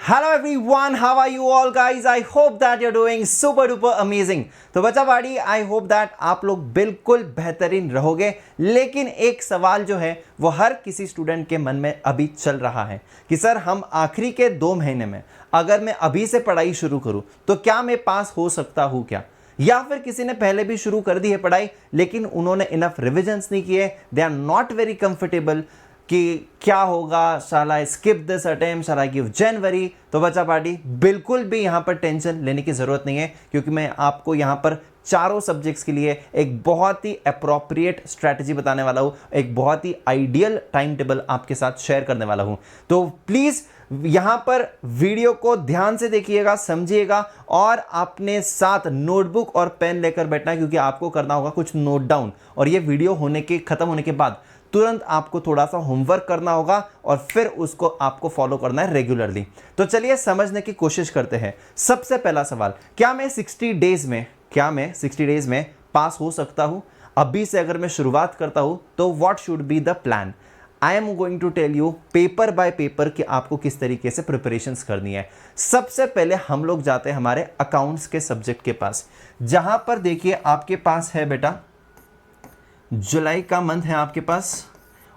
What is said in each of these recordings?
Hello everyone, how are you all guys? I hope that you're doing super duper amazing. तो बच्चा बाड़ी I hope that आप लोग बिल्कुल बेहतरीन रहोगे। लेकिन एक सवाल जो है वो हर किसी स्टूडेंट के मन में अभी चल रहा है कि सर हम आखिरी के 2 महीने में अगर मैं अभी से पढ़ाई शुरू करूं तो क्या मैं पास हो सकता हूं क्या, या फिर किसी ने पहले भी शुरू कर दी है पढ़ाई लेकिन उन्होंने इनफ रिविजन्स नहीं किए, they are not very comfortable कि क्या होगा, shall I skip this attempt, shall I give January. तो बच्चा पार्टी बिल्कुल भी यहाँ पर टेंशन लेने की ज़रूरत नहीं है, क्योंकि मैं आपको यहाँ पर चारों सब्जेक्ट्स के लिए एक बहुत ही अप्रोप्रिएट स्ट्रैटेजी बताने वाला हूँ, एक बहुत ही आइडियल टाइम टेबल आपके साथ शेयर करने वाला हूँ। तो प्लीज़ यहाँ पर वीडियो को ध्यान से देखिएगा, समझिएगा और अपने साथ नोटबुक और पेन लेकर बैठना है, क्योंकि आपको करना होगा कुछ नोट डाउन। और ये वीडियो खत्म होने के बाद तुरंत आपको थोड़ा सा होमवर्क करना होगा और फिर उसको आपको फॉलो करना है रेगुलरली। तो चलिए समझने की कोशिश करते हैं। सबसे पहला सवाल, क्या मैं 60 डेज में पास हो सकता हूं? अभी से अगर मैं शुरुआत करता हूं तो what should be the plan? I am going to tell you paper by paper कि आपको किस तरीके से प्रिपरेशंस करनी है। सबसे पहले हम लोग जाते हैं हमारे अकाउंट्स के सब्जेक्ट के पास, जहां पर देखिए आपके पास है बेटा जुलाई का मंथ है आपके पास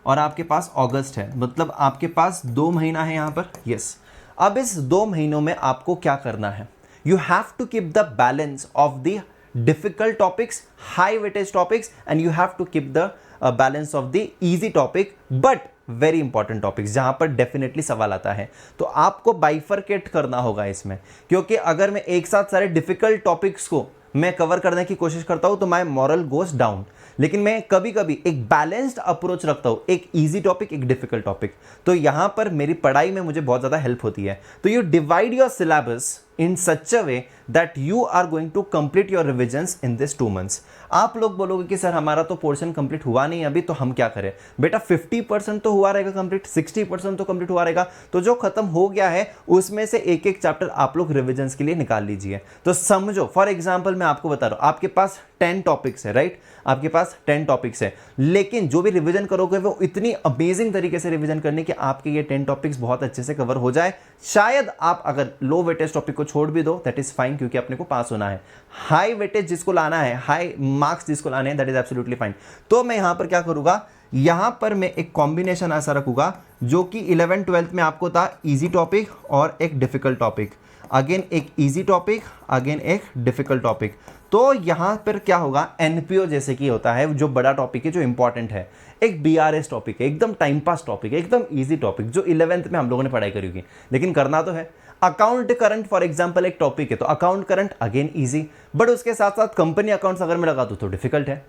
और आपके पास अगस्त है, मतलब आपके पास 2 महीना है यहाँ पर। यस, अब इस 2 महीनों में आपको क्या करना है? You have to keep the balance of the difficult topics, high weightage topics, and you have to keep the balance of the easy topic but very important topics, जहां पर डेफिनेटली सवाल आता है। तो आपको बाइफरकेट करना होगा इसमें, क्योंकि अगर मैं एक साथ सारे डिफिकल्ट टॉपिक्स को मैं कवर करने की कोशिश करता हूं तो माय मॉरल गोज डाउन। लेकिन मैं कभी कभी एक बैलेंस्ड अप्रोच रखता हूं, एक इजी टॉपिक, एक डिफिकल्ट टॉपिक, तो यहां पर मेरी पढ़ाई में मुझे बहुत ज़्यादा हेल्प होती है। तो you divide your syllabus in such a way that you are going to complete your revisions in this 2 months। आप लोग बोलोगे कि सर हमारा तो पोर्शन कंप्लीट हुआ नहीं अभी, तो हम क्या करें? बेटा 50% तो हुआ रहेगा कंप्लीट, 60% तो कंप्लीट हुआ रहेगा। तो जो खत्म हो गया है उसमें से एक एक चैप्टर आप लोग रिविजन्स के लिए निकाल लीजिए। तो समझो, फॉर एग्जाम्पल मैं आपको बता रहा हूं, आपके पास 10 टॉपिक्स है, राइट? आपके पास 10 टॉपिक्स है, लेकिन जो भी रिवीजन करोगे वो इतनी अमेजिंग तरीके से रिवीजन करने कि आपके ये 10 टॉपिक्स बहुत अच्छे से कवर हो जाए। शायद आप अगर लो वेटेज टॉपिक को छोड़ भी दो, दैट इज फाइन, क्योंकि अपने को पास होना है। हाई वेटेज जिसको लाना है, हाई मार्क्स जिसको लाने हैं, दैट इज एब्सोल्युटली फाइन। तो मैं यहां पर क्या करूंगा, यहां पर मैं एक कॉम्बिनेशन ऐसा रखूंगा जो कि 11th 12th में आपको था इजी टॉपिक और एक डिफिकल्ट टॉपिक, अगेन एक इजी टॉपिक, अगेन एक डिफिकल्ट टॉपिक। तो यहां पर क्या होगा, एनपीओ जैसे कि होता है, जो बड़ा टॉपिक है, जो इंपॉर्टेंट है, एक बीआरएस टॉपिक है, एकदम टाइम पास टॉपिक है, एकदम इजी टॉपिक, जो 11th में हम लोगों ने पढ़ाई करी होगी, लेकिन करना तो है। अकाउंट करंट फॉर एग्जांपल एक टॉपिक है, तो account current again easy, but उसके साथ साथ कंपनी अकाउंट्स अगर मैं लगा दूं तो डिफिकल्ट है।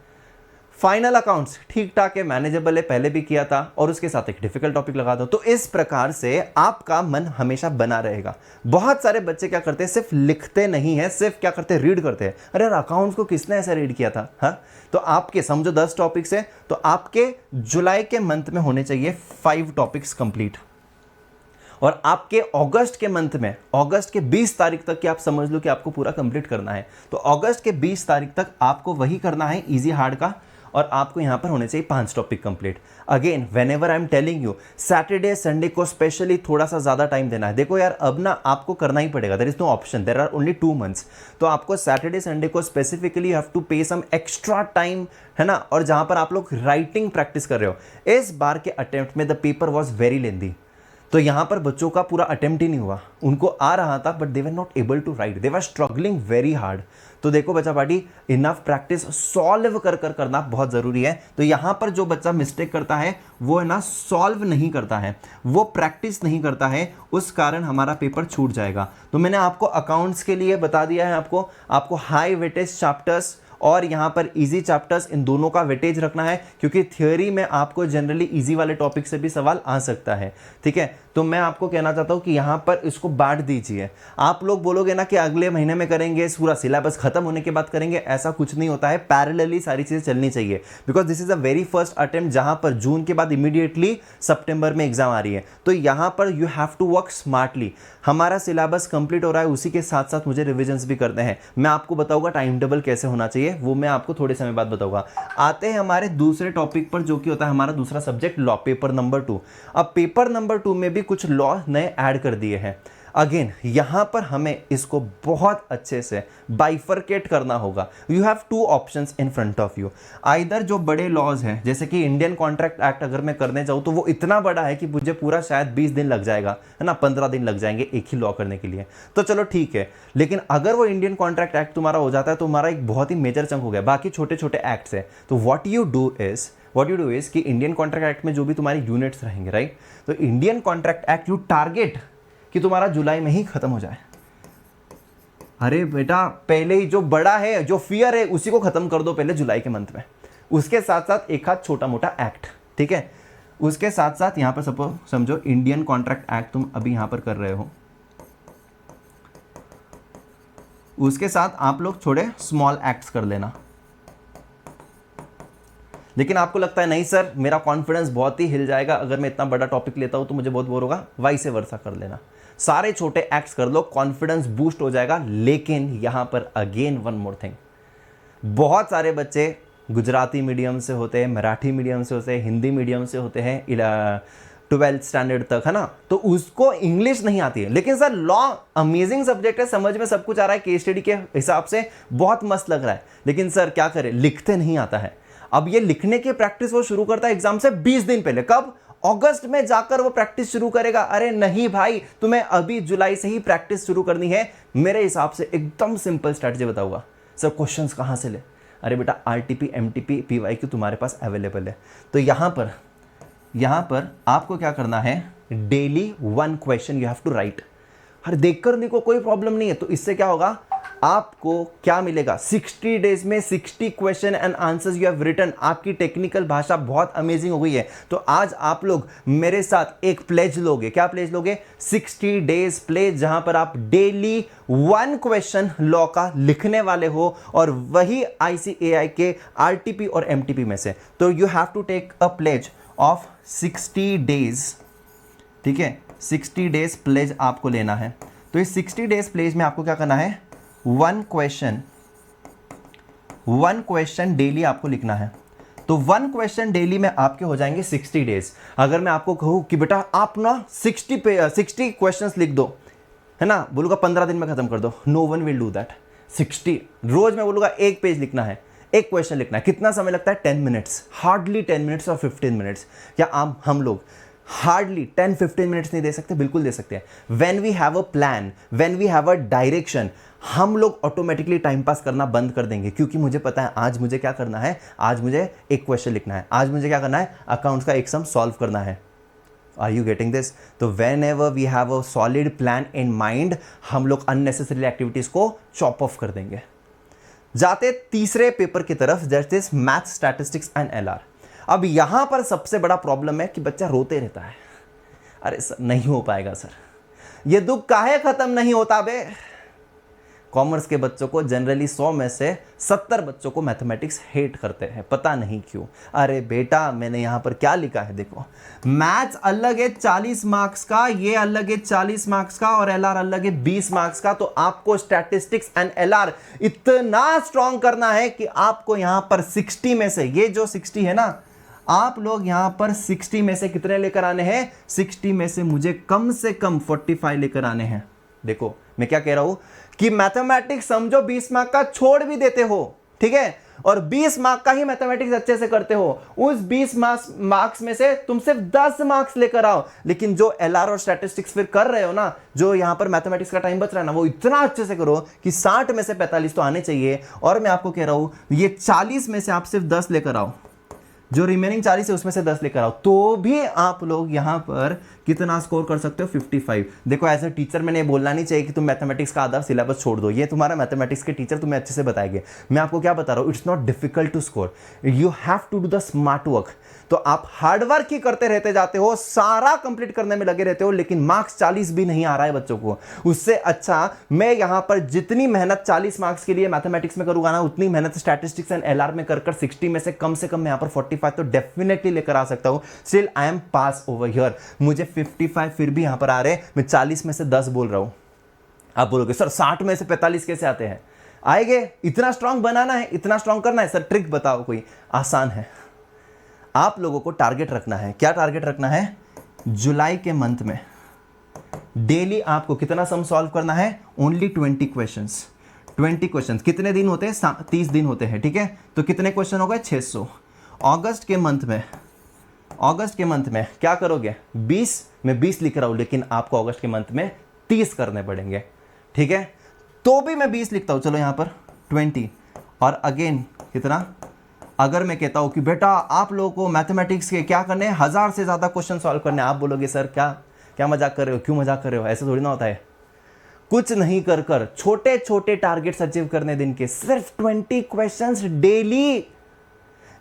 फाइनल अकाउंट्स ठीक ठाक है, मैनेजेबल है, पहले भी किया था, और उसके साथ एक डिफिकल्ट टॉपिक लगा दो। तो इस प्रकार से आपका मन हमेशा बना रहेगा। बहुत सारे बच्चे क्या करते हैं, सिर्फ लिखते नहीं है, सिर्फ क्या करते हैं, रीड करते हैं। अरे यार अकाउंट्स को किसने ऐसा रीड किया था? हाँ, तो आपके समझो 10 टॉपिक्स है, तो आपके जुलाई के मंथ में होने चाहिए 5 टॉपिक्स कंप्लीट, और आपके अगस्त के मंथ में, अगस्त के 20 तारीख तक की आप समझ लो कि आपको पूरा कंप्लीट करना है। तो अगस्त के 20 तारीख तक आपको वही करना है, इजी हार्ड का, और आपको यहां पर होने चाहिए 5 topic complete. Again when ever I am telling you, Saturday Sunday को स्पेशली थोड़ा सा ज्यादा टाइम देना है। देखो यार अब ना आपको करना ही पड़ेगा, there is no option, there are only 2 months. तो आपको सैटरडे संडे को specifically you have to pay some extra time, है ना। और जहां पर आप लोग राइटिंग प्रैक्टिस कर रहे हो, इस बार के अटेम्प्ट में the paper was very lengthy, तो यहां पर बच्चों का पूरा अटेम्प्ट ही नहीं हुआ। उनको आ रहा था but they were not able to write, they were struggling very hard. तो देखो बच्चा पार्टी, इनफ प्रैक्टिस सॉल्व कर करना बहुत जरूरी है। तो यहां पर जो बच्चा मिस्टेक करता है वो है ना, सॉल्व नहीं करता है, वो प्रैक्टिस नहीं करता है, उस कारण हमारा पेपर छूट जाएगा। तो मैंने आपको अकाउंट्स के लिए बता दिया है, आपको हाई वेटेज चैप्टर्स और यहां पर इजी चैप्टर्स, इन दोनों का वेटेज रखना है, क्योंकि थ्योरी में आपको जनरली इजी वाले टॉपिक से भी सवाल आ सकता है। ठीक है, तो मैं आपको कहना चाहता हूं कि यहां पर इसको बांट दीजिए। आप लोग बोलोगे ना कि अगले महीने में करेंगे, पूरा सिलेबस खत्म होने के बाद करेंगे, ऐसा कुछ नहीं होता है। पैरेलली सारी चीजें चलनी चाहिए, because this is a very first attempt, जहां पर जून के बाद इमीडिएटली सितंबर में एग्जाम आ रही है। तो यहां पर you have to work smartly. हमारा सिलेबस कंप्लीट हो रहा है, उसी के साथ साथ मुझे रिविजन्स भी करते हैं। मैं आपको बताऊंगा टाइम टेबल कैसे होना चाहिए, वो मैं आपको थोड़े समय बाद बताऊंगा। आते हैं हमारे दूसरे टॉपिक पर, जो कि होता है हमारा दूसरा सब्जेक्ट लॉ, पेपर नंबर 2। अब पेपर नंबर 2 में भी कुछ लॉ नए ऐड कर दिए हैं। अगेन यहां पर हमें इसको बहुत अच्छे से बाइफरकेट करना होगा। You have two options in front of you. Either जो बड़े लॉज हैं, जैसे कि इंडियन कॉन्ट्रैक्ट एक्ट अगर मैं करने जाऊं तो वो इतना बड़ा है कि मुझे पूरा शायद 20 दिन लग जाएगा, है ना, 15 दिन लग जाएंगे एक ही लॉ करने के लिए, तो चलो ठीक है। लेकिन अगर वो इंडियन कॉन्ट्रैक्ट एक्ट तुम्हारा हो जाता है तो तुम्हारा एक बहुत ही मेजर चंक हो गया, बाकी छोटे छोटे एक्ट्स है। तो व्हाट यू डू इज कि इंडियन कॉन्ट्रैक्ट एक्ट में जो भी तुम्हारी यूनिट्स रहेंगे, राइट, तो Indian contract act you target कि तुम्हारा जुलाई में ही खत्म हो जाए। अरे बेटा, पहले ही जो बड़ा है, जो फियर है, उसी को खत्म कर दो पहले जुलाई के मंथ में। उसके साथ साथ एक हाथ छोटा मोटा एक्ट, ठीक है, उसके साथ साथ यहां पर सपोज समझो इंडियन कॉन्ट्रैक्ट एक्ट तुम अभी यहां पर कर रहे हो, उसके साथ आप लोग थोड़े स्मॉल एक्ट्स कर लेना। लेकिन आपको लगता है नहीं सर मेरा कॉन्फिडेंस बहुत ही हिल जाएगा अगर मैं इतना बड़ा टॉपिक लेता हूं तो मुझे बहुत बोर होगा, वाइस वर्सा कर लेना, सारे छोटे एक्ट्स कर लो, कॉन्फिडेंस बूस्ट हो जाएगा। लेकिन यहां पर अगेन वन मोर थिंग, बहुत सारे बच्चे गुजराती मीडियम से होते हैं, मराठी मीडियम से होते हैं, हिंदी मीडियम से होते हैं 12th स्टैंडर्ड तक, है ना, तो उसको इंग्लिश नहीं आती है। लेकिन सर लॉ अमेजिंग सब्जेक्ट है, समझ में सब कुछ आ रहा है, केस स्टडी के हिसाब से बहुत मस्त लग रहा है, लेकिन सर क्या करें, लिखते नहीं आता है। अब ये लिखने की प्रैक्टिस वो शुरू करता है एग्जाम से 20 दिन पहले, कब, अगस्त में जाकर वो प्रैक्टिस शुरू करेगा। अरे नहीं भाई, तुम्हें अभी जुलाई से ही प्रैक्टिस शुरू करनी है। मेरे हिसाब से एकदम सिंपल स्ट्रैटेजी बताऊंगा। सर क्वेश्चंस कहां से ले, अरे बेटा आरटीपी, एमटीपी, पीवाईक्यू तुम्हारे पास अवेलेबल है। तो यहां पर आपको क्या करना है, daily 1 question you have to write. हर देखकर लिखो, कोई प्रॉब्लम नहीं है। तो इससे क्या होगा, आपको क्या मिलेगा, 60 डेज में 60 question and answers you have written. आपकी टेक्निकल भाषा बहुत अमेजिंग हो गई है। तो आज आप लोग मेरे साथ एक प्लेज लोगे, क्या प्लेज लोगे, 60 डेज प्लेज, जहां पर आप डेली 1 क्वेश्चन लॉ का लिखने वाले हो, और वही ICAI के RTP और MTP में से। तो you have to take a pledge of 60 days, ठीक है, 60 डेज प्लेज आपको लेना है। तो इस 60 डेज प्लेज में आपको क्या करना है, 1 क्वेश्चन डेली आपको लिखना है। तो 1 क्वेश्चन डेली में आपके हो जाएंगे 60 डेज। अगर मैं आपको कहूं कि बेटा आप ना 60 क्वेश्चंस लिख दो, है ना, बोलूंगा 15 दिन में खत्म कर दो, no one will do that. 60 रोज मैं बोलूंगा 1 पेज लिखना है, 1 क्वेश्चन लिखना है, कितना समय लगता है, 10 मिनट्स, हार्डली 10 मिनट्स और 15 मिनट्स। क्या हम लोग हार्डली 10-15 मिनट्स नहीं दे सकते, बिल्कुल दे सकते हैं। When we have a plan, when we have a direction, हम लोग ऑटोमेटिकली टाइम पास करना बंद कर देंगे, क्योंकि मुझे पता है आज मुझे क्या करना है, आज मुझे 1 क्वेश्चन लिखना है, आज मुझे क्या करना है, अकाउंट्स का एक सम सॉल्व करना है। Are you getting this? तो whenever we have a solid plan in mind, हम लोग अननेसेसरी एक्टिविटीज को चॉप ऑफ कर देंगे। जाते तीसरे पेपर की तरफ, that is math, statistics and LR। अब यहां पर सबसे बड़ा प्रॉब्लम है कि बच्चा रोते रहता है, अरे सर नहीं हो पाएगा सर, ये दुख काहे खत्म नहीं होता बे। कॉमर्स के बच्चों को जनरली 100 में से 70 बच्चों को मैथमेटिक्स हेट करते हैं, पता नहीं क्यों। अरे बेटा मैंने यहां पर क्या लिखा है देखो, मैथ्स अलग है 40 मार्क्स का, ये अलग है 40 मार्क्स का, और LR अलग है 20 मार्क्स का। तो आपको स्टैटिस्टिक्स एंड LR इतना स्ट्रॉन्ग करना है कि आपको यहां पर 60 में से, ये जो 60 है ना, आप लोग यहां पर 60 में से कितने लेकर आने हैं, 60 में से मुझे कम से कम 45 लेकर आने हैं। देखो मैं क्या कह रहा हूं कि मैथमेटिक्स समझो 20 मार्क का छोड़ भी देते हो, ठीक है, और 20 मार्क का ही मैथमेटिक्स अच्छे से करते हो, उस 20 मार्क्स में से तुम सिर्फ 10 मार्क्स लेकर आओ। लेकिन जो LR और स्टैटिस्टिक्स फिर कर रहे हो ना, जो यहां पर मैथमेटिक्स का टाइम बच रहा है ना, वो इतना अच्छे से करो कि 60 में से 45 तो आने चाहिए। और मैं आपको कह रहा हूं ये 40 में से आप सिर्फ 10 लेकर आओ, जो रिमेनिंग 40 है उसमें से 10 लेकर आओ, तो भी आप लोग यहां पर कितना स्कोर कर सकते हो, 55। देखो एज ए टीचर मैंने बोलना नहीं चाहिए कि तुम मैथमेटिक्स का आधा सिलेबस छोड़ दो, ये तुम्हारा मैथमेटिक्स के टीचर तुम्हें अच्छे से बताएंगे। मैं आपको क्या बता रहा हूं, it's not difficult to score, you have to do the smart work. तो आप हार्डवर्क ही करते रहते जाते हो, सारा कंप्लीट करने में लगे रहते हो, लेकिन मार्क्स 40 भी नहीं आ रहा है बच्चों को। उससे अच्छा मैं यहां पर जितनी मेहनत 40 मार्क्स के लिए मैथमेटिक्स में करूंगा ना, उतनी मेहनत स्टैटिस्टिक्स एंड LR में कर 60 में से कम मैं यहां पर 45 तो डेफिनेटली लेकर आ सकता हूं। Still I am pass over here, मुझे 55 फिर भी यहां पर आ रहे, मैं 40 में से 10 बोल रहा हूं। आप बोलोगे सर 60 में से 45 कैसे आते हैं? आएंगे, इतना स्ट्रांग बनाना है, इतना स्ट्रांग करना है। सर ट्रिक बताओ कोई, आसान है। आप लोगों को टारगेट रखना है, क्या टारगेट रखना है, जुलाई के मंथ में डेली आपको कितना सम सॉल्व करना है? Only 20 questions. 20 क्वेश्चंस कितने दिन होते हैं? 30 दिन होते हैं, ठीक है। तो कितने क्वेश्चन हो गए? 600। अगस्त के मंथ में क्या करोगे? 20, मैं 20 लिख रहा हूं, लेकिन आपको अगस्त के मंथ में 30 करने पड़ेंगे, ठीक है। तो भी मैं 20 लिखता हूं, चलो यहां पर 20। और अगेन कितना? अगर मैं कहता हूं कि बेटा आप लोगों को मैथमेटिक्स के क्या करने हैं, 1000 से ज्यादा क्वेश्चन सॉल्व करने, आप बोलोगे सर क्या मजाक कर रहे हो, क्यों मजाक कर रहे हो? ऐसे थोड़ी ना होता है। कुछ नहीं कर छोटे छोटे टारगेट्स अचीव करने दिन के, सिर्फ 20 क्वेश्चंस डेली।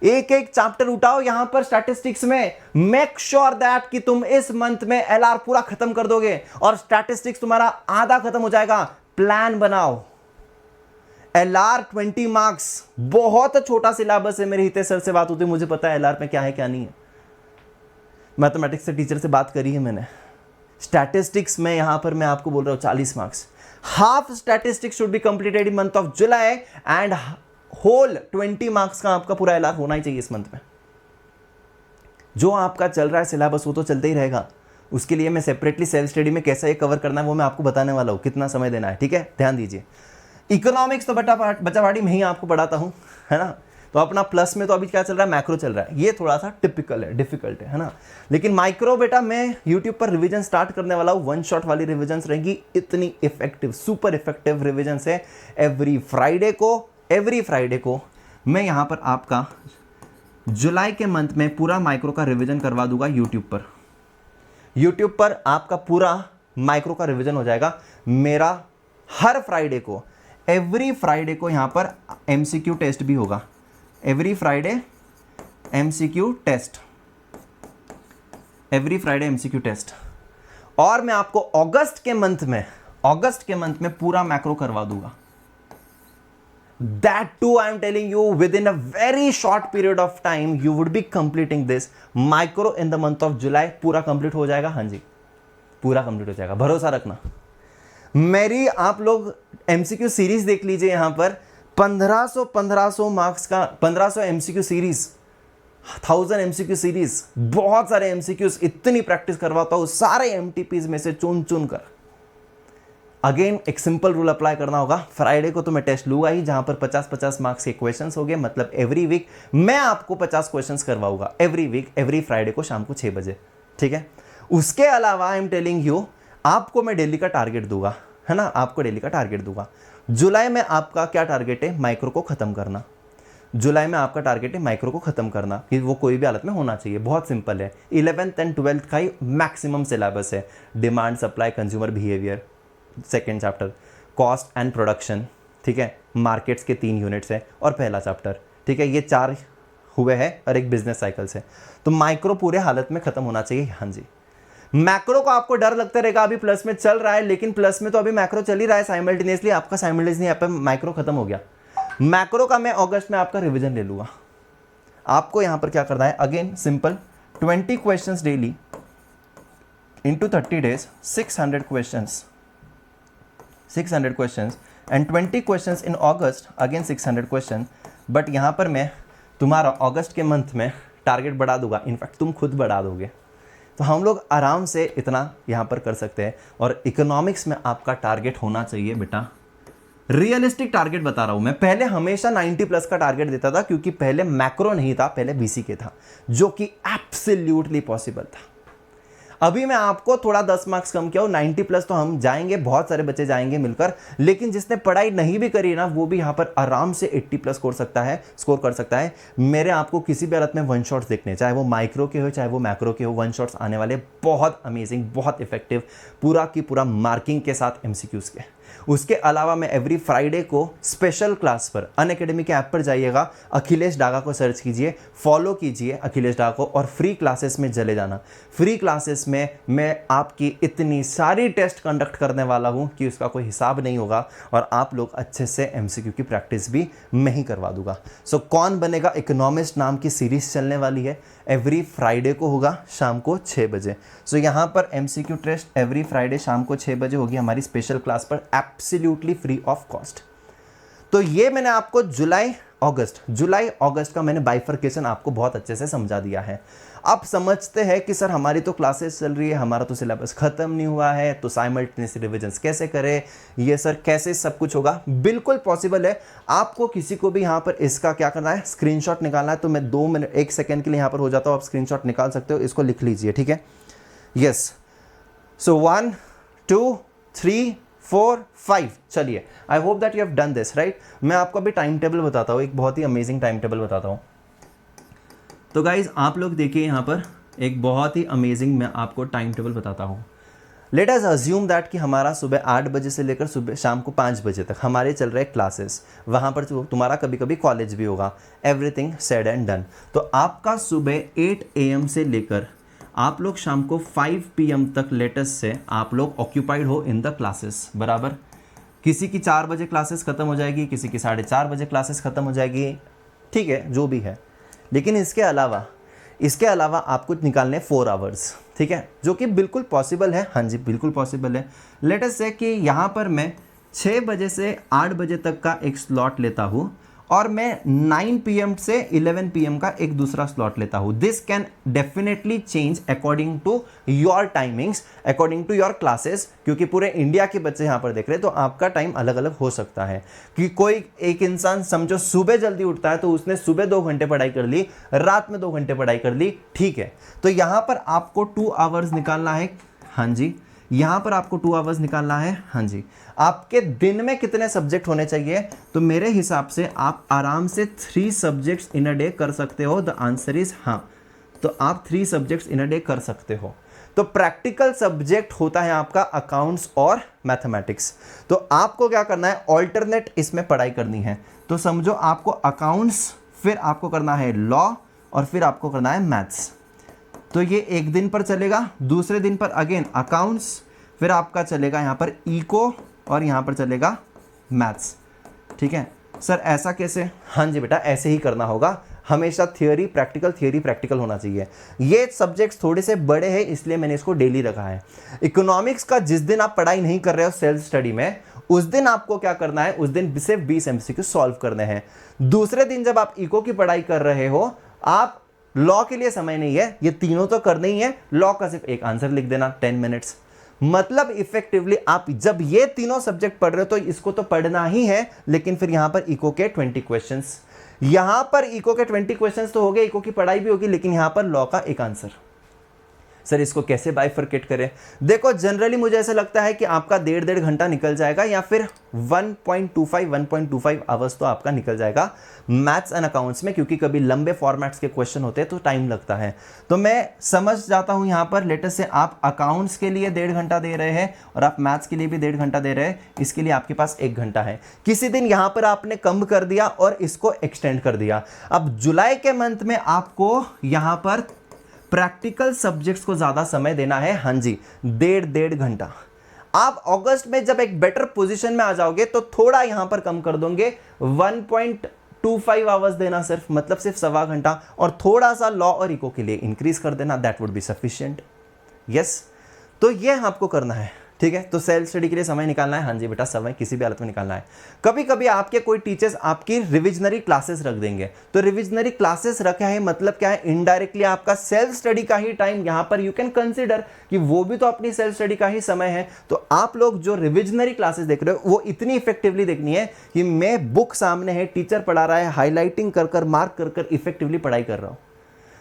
एक एक चैप्टर उठाओ यहां पर स्टैटिस्टिक्स में। मेक श्योर दैट कि तुम इस मंथ में एलआर पूरा खत्म कर दोगे और स्टैटिस्टिक्स तुम्हारा आधा खत्म हो जाएगा। प्लान बनाओ। एलआर 20 मार्क्स, बहुत छोटा सिलेबस है। मेरे हितेश सर से बात होती है, मुझे पता है एलआर में क्या है क्या नहीं है। मैथमेटिक्स से टीचर से बात करी है मैंने। स्टैटिस्टिक्स में यहां पर मैं आपको बोल रहा हूं 40 marks. Half statistics should be completed in month of July and whole 20 marks का आपका पूरा एलआर होना ही चाहिए इस मंथ में। जो आपका चल रहा है सिलेबस वो तो चलते ही रहेगा। उसके लिए मैं सेपरेटली सेल्फ स्टडी में कैसा ये कवर करना है वो मैं आपको बताने वाला हूं, कितना समय देना है, ठीक है। ध्यान दीजिए। इकोनॉमिक्स तो बच्चावाड़ी में ही आपको पढ़ाता हूं, है ना। तो अपना प्लस में तो अभी क्या चल रहा है? मैक्रो चल रहा है। ये थोड़ा सा टिपिकल है, डिफिकल्ट है ना। लेकिन माइक्रो बेटा मैं यूट्यूब पर रिवीजन स्टार्ट करने वाला हूँ। 1 शॉट वाली रिवीजन रहेंगी, इतनी इफेक्टिव, सुपर इफेक्टिव रिवीजन है। एवरी फ्राइडे को मैं यहाँ पर आपका जुलाई के मंथ में पूरा माइक्रो का रिवीजन करवा दूंगा यूट्यूब पर आपका पूरा माइक्रो का रिवीजन हो जाएगा मेरा। हर फ्राइडे को, एवरी फ्राइडे को यहाँ पर एमसीक्यू टेस्ट भी होगा। Every Friday MCQ test. और मैं आपको अगस्त के मंथ में पूरा मैक्रो करवा दूंगा। That too I am telling you, within a very short period of time you would be completing this micro in the month of July। पूरा कंप्लीट हो जाएगा। हाँ जी, पूरा कंप्लीट हो जाएगा, भरोसा रखना। मेरी आप लोग एमसीक्यू सीरीज देख लीजिए। यहां पर 1500 मार्क्स का 1500 एमसीक्यू सीरीज, 1000 एमसीक्यू सीरीज, बहुत सारे एमसीक्यूज, इतनी प्रैक्टिस करवाता हूं सारे एमटीपीज में से चुन कर। अगेन एक सिंपल रूल अप्लाई करना होगा। फ्राइडे को तो मैं टेस्ट लूंगा ही, जहां पर 50-50 मार्क्स के क्वेश्चंस हो गए। मतलब एवरी वीक मैं आपको 50 क्वेश्चंस करवाऊंगा, एवरी वीक, एवरी फ्राइडे को शाम को 6 बजे, ठीक है। उसके अलावा आई एम टेलिंग यू, आपको मैं डेली का टारगेट दूंगा, है ना। आपको डेली का टारगेट दूंगा। जुलाई में आपका क्या टारगेट है? माइक्रो को खत्म करना। जुलाई में आपका टारगेट है माइक्रो को खत्म करना, कि वो कोई भी हालत में होना चाहिए। बहुत सिंपल है। 11th एंड 12th का ही मैक्सिमम सिलेबस है। Demand, supply, consumer behaviour, second chapter, cost and production, ठीक है। मार्केट्स के 3 यूनिट्स है और पहला चैप्टर, ठीक है। ये 4 हुए हैं और एक बिजनेस साइकिल्स है। तो माइक्रो पूरे हालत में खत्म होना चाहिए। हाँ जी। मैक्रो को आपको डर लगता रहेगा, अभी प्लस में चल रहा है, लेकिन प्लस में तो अभी मैक्रो चल ही रहा है साइमल्टेनियसली। आपका साइमल्टेनियसली यहाँ पे माइक्रो खत्म हो गया। मैक्रो का मैं अगस्त में आपका रिवीजन ले लूंगा। आपको यहां पर क्या करना है? Again simple, 20 questions daily into 30 days, 600 questions and 20 questions in August, again 600 question. But यहां पर मैं तुम्हारा अगस्त के मंथ में टारगेट बढ़ा दूंगा। इनफैक्ट तुम खुद बढ़ा दोगे, तो हम लोग आराम से इतना यहां पर कर सकते हैं। और इकोनॉमिक्स में आपका टारगेट होना चाहिए बेटा, रियलिस्टिक टारगेट बता रहा हूं मैं। पहले हमेशा 90 प्लस का टारगेट देता था, क्योंकि पहले मैक्रो नहीं था, पहले बीसीके था, जो कि एब्सोल्युटली पॉसिबल था। अभी मैं आपको थोड़ा 10 मार्क्स कम किया हूं, 90 प्लस तो हम जाएंगे, बहुत सारे बच्चे जाएंगे मिलकर। लेकिन जिसने पढ़ाई नहीं भी करी ना, वो भी यहां पर आराम से 80 प्लस स्कोर कर सकता है। मेरे आपको किसी भी हालत में 1 शॉट्स देखने, चाहे वो माइक्रो के हो चाहे वो मैक्रो के हो, 1 शॉट्स आने वाले, बहुत अमेजिंग, बहुत इफेक्टिव, पूरा की पूरा मार्किंग के साथ एमसीक्यूज के। उसके अलावा मैं एवरी फ्राइडे को स्पेशल क्लास पर अनअकैडमी के ऐप पर जाइएगा, अखिलेश डागा को सर्च कीजिए, फॉलो कीजिए अखिलेश डागा को, और फ्री क्लासेस में चले जाना। फ्री क्लासेस में मैं आपकी इतनी सारी टेस्ट कंडक्ट करने वाला हूं कि उसका कोई हिसाब नहीं होगा, और आप लोग अच्छे से एमसीक्यू की प्रैक्टिस भी मैं ही करवा दूंगा। सो कौन बनेगा इकोनॉमिस्ट नाम की सीरीज चलने वाली है, एवरी फ्राइडे को होगा शाम को 6 बजे। सो यहाँ पर एमसीक्यू टेस्ट एवरी फ्राइडे शाम को 6 बजे होगी हमारी स्पेशल क्लास पर, एब्सोल्युटली फ्री ऑफ कॉस्ट। तो ये मैंने आपको जुलाई, अगस्त, जुलाई अगस्त का मैंने बाइफर्केशन आपको बहुत अच्छे से समझा दिया है। आप समझते हैं कि सर हमारी तो क्लासेस चल रही है, हमारा तो सिलेबस खत्म नहीं हुआ है, तो साइमल्टेनियस रिविजन्स कैसे करें, ये सर कैसे सब कुछ होगा। बिल्कुल पॉसिबल है। आपको किसी को भी यहाँ पर इसका क्या करना है, स्क्रीनशॉट निकालना है, तो मैं 2 मिनट 1 सेकेंड के लिए यहाँ पर हो जाता हूँ, आप स्क्रीनशॉट निकाल सकते हो, इसको लिख लीजिए, ठीक है। यस, सो 1 2 3 4 5, चलिए, I hope that you have done this right. मैं आपको अभी टाइम टेबल बताता हूँ, एक बहुत ही अमेजिंग टाइम टेबल बताता हूँ। तो गाइज आप लोग देखिए यहाँ पर एक बहुत ही अमेजिंग मैं आपको टाइम टेबल बताता हूँ। लेट अस अज्यूम दैट कि हमारा सुबह 8 बजे से लेकर सुबह शाम को 5 बजे तक हमारे चल रहे क्लासेस, वहाँ पर तुम्हारा कभी कभी कॉलेज भी होगा, एवरीथिंग सेड एंड डन। तो आपका सुबह 8 AM से लेकर आप लोग शाम को 5 PM तक लेटेस्ट से आप लोग ऑक्यूपाइड हो इन द क्लासेस, बराबर। किसी की 4 बजे क्लासेस ख़त्म हो जाएगी, किसी की 4:30 बजे क्लासेस ख़त्म हो जाएगी, ठीक है, जो भी है। लेकिन इसके अलावा आपको निकालने 4 आवर्स, ठीक है, जो कि बिल्कुल पॉसिबल है। हाँ जी, बिल्कुल पॉसिबल है। लेट अस से कि यहाँ पर मैं 6 बजे से 8 बजे तक का एक स्लॉट लेता हूँ और मैं 9 PM से 11 PM का एक दूसरा स्लॉट लेता हूँ। This can definitely change according to your timings, according to your classes, क्योंकि पूरे इंडिया के बच्चे यहाँ पर देख रहे हैं, तो आपका टाइम अलग अलग हो सकता है। कि कोई एक इंसान समझो सुबह जल्दी उठता है, तो उसने सुबह 2 घंटे पढ़ाई कर ली, रात में 2 घंटे पढ़ाई कर ली, ठीक है। तो यहाँ पर आपको 2 आवर्स निकालना है। हाँ जी, यहाँ पर आपको 2 आवर्स निकालना है। हाँ जी, आपके दिन में कितने सब्जेक्ट होने चाहिए, तो मेरे हिसाब से आप आराम से 3 सब्जेक्ट्स इन अ डे कर सकते हो। द आंसर इज हाँ, तो आप 3 सब्जेक्ट्स इन अ डे कर सकते हो। तो प्रैक्टिकल सब्जेक्ट होता है आपका अकाउंट्स और मैथमेटिक्स। तो आपको क्या करना है, ऑल्टरनेट इसमें पढ़ाई करनी है। तो समझो आपको अकाउंट्स, फिर आपको करना है लॉ, और फिर आपको करना है मैथ्स। तो ये एक दिन पर चलेगा, दूसरे दिन पर अगेन अकाउंट्स, फिर आपका चलेगा यहाँ पर इको, और यहाँ पर चलेगा मैथ्स, ठीक है। सर ऐसा कैसे? हाँ जी बेटा, ऐसे ही करना होगा। हमेशा थियोरी प्रैक्टिकल होना चाहिए। ये सब्जेक्ट्स थोड़े से बड़े हैं, इसलिए मैंने इसको डेली रखा है। इकोनॉमिक्स का जिस दिन आप पढ़ाई नहीं कर रहे हो सेल्फ स्टडी में, उस दिन आपको क्या करना है, उस दिन सिर्फ 20 MCQ सॉल्व करने हैं। दूसरे दिन जब आप इको की पढ़ाई कर रहे हो, आप लॉ के लिए समय नहीं है, ये तीनों तो करने ही है। लॉ का सिर्फ एक आंसर लिख देना 10 मिनट्स। मतलब इफेक्टिवली आप जब ये तीनों सब्जेक्ट पढ़ रहे हो तो इसको तो पढ़ना ही है, लेकिन फिर यहां पर इको के 20 क्वेश्चंस, यहां पर इको के 20 क्वेश्चंस तो हो गए, इको की पढ़ाई भी होगी, लेकिन यहां पर लॉ का एक आंसर। सर इसको कैसे बाइफरकेट करें? देखो जनरली मुझे ऐसा लगता है कि आपका 1.5 घंटा निकल जाएगा, या फिर 1.25 आवर्स तो आपका निकल जाएगा मैथ्स एंड अकाउंट्स में, क्योंकि कभी लंबे फॉर्मेट्स के क्वेश्चन होते हैं तो टाइम लगता है। तो मैं समझ जाता हूं यहां पर लेटेस्ट से आप अकाउंट्स के लिए 1.5 घंटा दे रहे हैं और आप मैथ्स के लिए भी 1.5 घंटा दे रहे हैं, इसके लिए आपके पास 1 घंटा है। किसी दिन यहां पर आपने कम कर दिया और इसको एक्सटेंड कर दिया। अब जुलाई के मंथ में आपको यहां पर प्रैक्टिकल सब्जेक्ट्स को ज्यादा समय देना है। हाँ जी, 1.5 घंटा। आप अगस्त में जब एक बेटर पोजीशन में आ जाओगे तो थोड़ा यहां पर कम कर दोगे, 1.25 आवर्स देना सिर्फ, मतलब सिर्फ 1.25 घंटा, और थोड़ा सा लॉ और इको के लिए इंक्रीज कर देना, that would be sufficient. Yes, तो ये आपको करना है, ठीक है। तो सेल्फ स्टडी के लिए समय निकालना है। हाँ जी बेटा, समय किसी भी हालत में निकालना है। कभी कभी आपके कोई टीचर्स आपकी रिविजनरी क्लासेस रख देंगे, तो रिविजनरी क्लासेस रखा है मतलब क्या है, इनडायरेक्टली आपका सेल्फ स्टडी का ही टाइम यहां पर यू कैन कंसीडर कि वो भी तो अपनी सेल्फ स्टडी का ही समय है। तो आप लोग जो रिविजनरी क्लासेस देख रहे हो वो इतनी इफेक्टिवली देखनी है कि मैं बुक सामने है, टीचर पढ़ा रहा है, हाईलाइटिंग कर कर मार्क कर कर इफेक्टिवली पढ़ाई कर रहा हूं।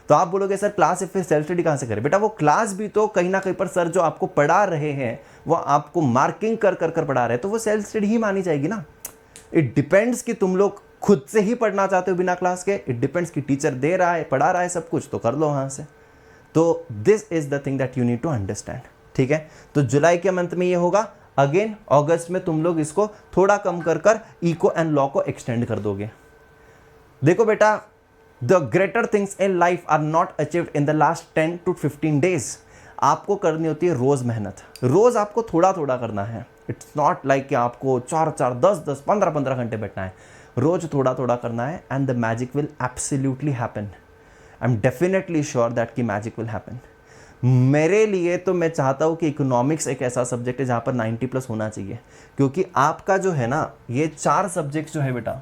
तो आप बोलोगे सर क्लास फिर सेल्फ स्टडी कहां से करें? बेटा वो क्लास भी तो कहीं ना कहीं पर सर जो आपको पढ़ा रहे हैं वो आपको मार्किंग कर कर कर पढ़ा रहे हैं, तो वो सेल्फ स्टडी ही मानी जाएगी ना। इट डिपेंड्स कि तुम लोग खुद से ही पढ़ना चाहते हो बिना क्लास के, इट डिपेंड्स कि टीचर दे रहा है, पढ़ा रहा है सब कुछ, तो कर लो वहां से। तो this is the thing that you need to understand, ठीक है। तो जुलाई के मंथ में ये होगा, अगेन अगस्त में तुम लोग इसको थोड़ा कम कर कर इको एंड लॉ को एक्सटेंड कर दोगे। देखो बेटा, The greater things in life are not achieved in the last 10 to 15 days. आपको करनी होती है रोज मेहनत, रोज आपको थोड़ा थोड़ा करना है। इट्स नॉट लाइक कि आपको 4-4, 10-10, 15-15 घंटे बैठना है, रोज थोड़ा थोड़ा करना है, and the magic will absolutely happen. I am definitely sure that कि मैजिक विल हैपन। मेरे लिए तो मैं चाहता हूँ कि इकोनॉमिक्स एक ऐसा सब्जेक्ट है जहाँ पर 90+ होना चाहिए, क्योंकि आपका जो है ना, ये 4 सब्जेक्ट जो है बेटा,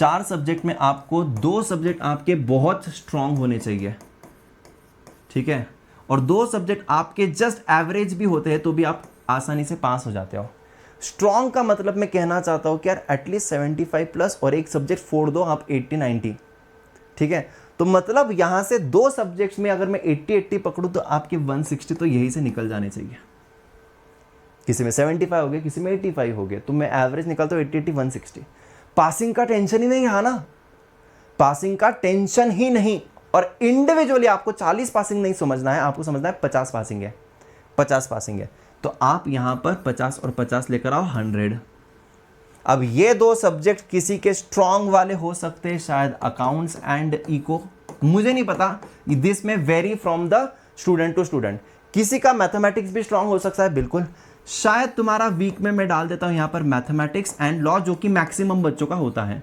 4 सब्जेक्ट में आपको 2 सब्जेक्ट आपके बहुत स्ट्रांग होने चाहिए, ठीक है, और 2 सब्जेक्ट आपके जस्ट एवरेज भी होते हैं तो भी आप आसानी से पास हो जाते हो। स्ट्रांग का मतलब मैं कहना चाहता हूं कि यार एटलीस्ट 75 प्लस और एक सब्जेक्ट फोड़ दो आप 80-90, ठीक है। तो मतलब यहां से 2 सब्जेक्ट्स में अगर मैं 80-80 पकड़ूं तो आपके 160 तो यही से निकल जाने चाहिए। किसी में 75 हो गए, किसी में 85 हो गए, तो मैं एवरेज निकलता हूं 80-80 160। पासिंग का टेंशन ही नहीं है ना, पासिंग का टेंशन ही नहीं। और इंडिविजुअली आपको 40 पासिंग नहीं समझना है, आपको समझना है 50 पासिंग है, 50 पासिंग है। तो आप यहां पर 50 और 50 लेकर आओ 100। अब ये 2 सब्जेक्ट किसी के स्ट्रांग वाले हो सकते हैं, शायद अकाउंट्स एंड इको, मुझे नहीं पता, this may vary from the student to student. किसी का मैथमेटिक्स भी स्ट्रांग हो सकता है, बिल्कुल। शायद तुम्हारा वीक में मैं डाल देता हूं यहां पर मैथमेटिक्स एंड लॉ, जो कि मैक्सिमम बच्चों का होता है।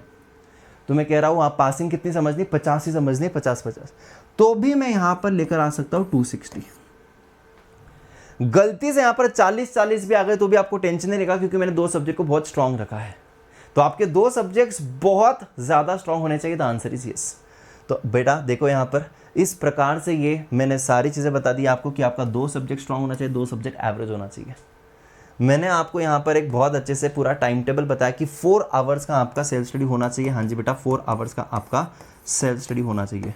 तो मैं कह रहा हूं आप पासिंग कितनी समझनी, 50 ही समझनी, 50-50, तो भी मैं यहां पर लेकर आ सकता हूं 260। गलती से यहां पर 40-40 भी आ गए तो भी आपको टेंशन नहीं रहेगा, क्योंकि मैंने 2 सब्जेक्ट को बहुत स्ट्रांग रखा है। तो आपके 2 सब्जेक्ट्स बहुत ज्यादा स्ट्रांग होने चाहिए, द आंसर इज यस। तो बेटा देखो यहां पर इस प्रकार से ये मैंने सारी चीजें बता दी आपको कि आपका 2 सब्जेक्ट स्ट्रांग होना चाहिए, 2 सब्जेक्ट एवरेज होना चाहिए। मैंने आपको यहाँ पर एक बहुत अच्छे से पूरा टाइम टेबल बताया कि 4 आवर्स का आपका सेल्फ स्टडी होना चाहिए। हाँ जी बेटा, 4 आवर्स का आपका सेल्फ स्टडी होना चाहिए।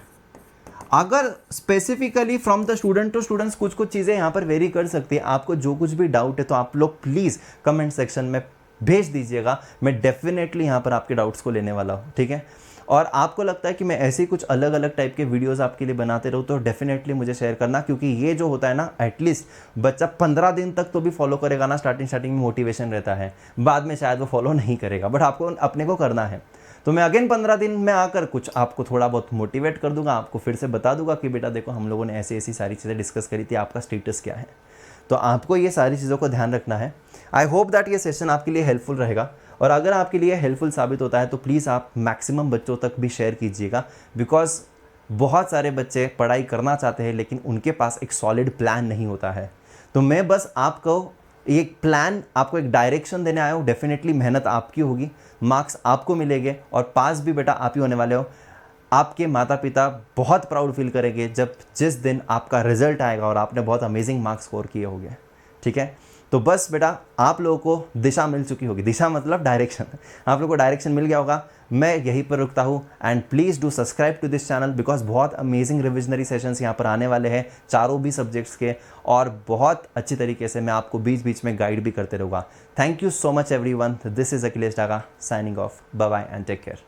अगर specifically from the student to students कुछ कुछ चीज़ें यहाँ पर वेरी कर सकती है, आपको जो कुछ भी डाउट है तो आप लोग प्लीज़ कमेंट सेक्शन में भेज दीजिएगा, मैं डेफिनेटली यहाँ पर आपके डाउट्स को लेने वाला हूँ, ठीक है। और आपको लगता है कि मैं ऐसे ही कुछ अलग अलग टाइप के वीडियोस आपके लिए बनाते रहूँ तो डेफिनेटली मुझे शेयर करना, क्योंकि ये जो होता है ना, एटलीस्ट बच्चा 15 दिन तक तो भी फॉलो करेगा ना, स्टार्टिंग में मोटिवेशन रहता है, बाद में शायद वो फॉलो नहीं करेगा, बट आपको अपने को करना है। तो मैं अगेन 15 दिन में आकर कुछ आपको थोड़ा बहुत मोटिवेट कर दूंगा, आपको फिर से बता दूंगा कि बेटा देखो हम लोगों ने ऐसी ऐसी सारी चीज़ें डिस्कस करी थी, आपका स्टेटस क्या है। तो आपको ये सारी चीज़ों को ध्यान रखना है। आई होप दैट ये सेशन आपके लिए हेल्पफुल रहेगा, और अगर आपके लिए हेल्पफुल साबित होता है तो प्लीज़ आप मैक्सिमम बच्चों तक भी शेयर कीजिएगा, बिकॉज बहुत सारे बच्चे पढ़ाई करना चाहते हैं लेकिन उनके पास एक सॉलिड प्लान नहीं होता है। तो मैं बस आपको एक प्लान, आपको एक डायरेक्शन देने आया हूँ। डेफिनेटली मेहनत आपकी होगी, मार्क्स आपको मिलेंगे, और पास भी बेटा आप ही होने वाले हो। आपके माता पिता बहुत प्राउड फील करेंगे जब जिस दिन आपका रिजल्ट आएगा और आपने बहुत अमेजिंग मार्क्स स्कोर किए होंगे, ठीक है। तो बस बेटा आप लोगों को दिशा मिल चुकी होगी, दिशा मतलब डायरेक्शन, आप लोगों को डायरेक्शन मिल गया होगा। मैं यहीं पर रुकता हूँ, and please do subscribe to this channel, because बहुत अमेजिंग रिविजनरी सेशंस यहाँ पर आने वाले हैं, चारों भी सब्जेक्ट्स के, और बहुत अच्छी तरीके से मैं आपको बीच बीच में गाइड भी करते रहूँगा। Thank you so much everyone, this is Akhilesh Daga signing off, bye bye and take care.